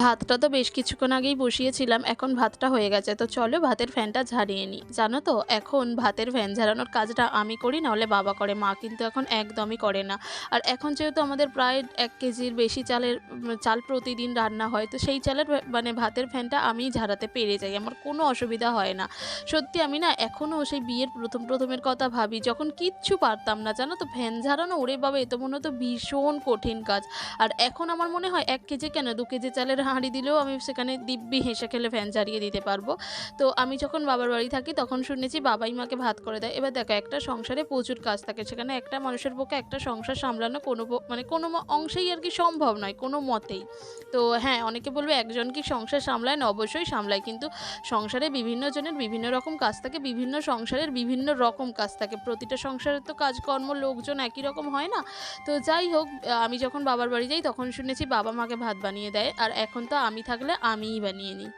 ভাতটা তো বেশ কিছুক্ষণ আগেই বসিয়েছিলাম। এখন ভাতটা হয়ে গেছে। তো চলো ভাতের ফ্যানটা ঝাড়িয়ে নিই। জানো তো এখন ভাতের ফ্যান ঝাড়ানোর কাজটা আমি করি, না হলে বাবা করে। মা কিন্তু এখন একদমই করে না। আর এখন যেহেতু আমাদের প্রায় ১ কেজির বেশি চাল প্রতিদিন রান্না হয়। তো সেই চালের মানে ভাতের ফ্যানটা আমিই ঝাড়াতে পেরে যাই। আমার কোনো অসুবিধা হয় না। সত্যি আমি না এখনও সেই বিয়ের ১ম এর কথা ভাবি। যখন কিচ্ছু পারতাম না। জানো তো ফ্যান ঝাড়ানো, ওরে বাবা! এ তো মনে হতো ভীষণ কঠিন কাজ। আর এখন আমার মনে হয় ১ কেজি কেন ২ কেজি চালের হাঁড়ি দিলেও আমি সেখানে দিব্যি হেসে খেলে ফ্যান ঝাড়িয়ে দিতে পারবো। তো আমি যখন বাবার বাড়ি থাকি তখন শুনেছি বাবাই মাকে ভাত করে দেয়। এবার দেখো একটা সংসারে প্রচুর কাজ থাকে। সেখানে একটা মানুষের পক্ষে একটা সংসার সামলানো মানে কোনো অংশেই আরকি সম্ভব নয় কোনো মতেই। তো হ্যাঁ, অনেকে বলবে একজন কি সংসার সামলায় না? অবশ্যই সামলায়। কিন্তু সংসারে বিভিন্ন জনের বিভিন্ন রকম কাজ থাকে। বিভিন্ন সংসারের বিভিন্ন রকম কাজ থাকে। প্রতিটা সংসারে তো কাজকর্ম লোকজন একই রকম হয় না। তো যাই হোক, আমি যখন বাবার বাড়ি যাই তখন শুনেছি বাবা মাকে ভাত বানিয়ে দেয়। আর এখন তো আমি থাকলে আমিই বানিয়ে নিই।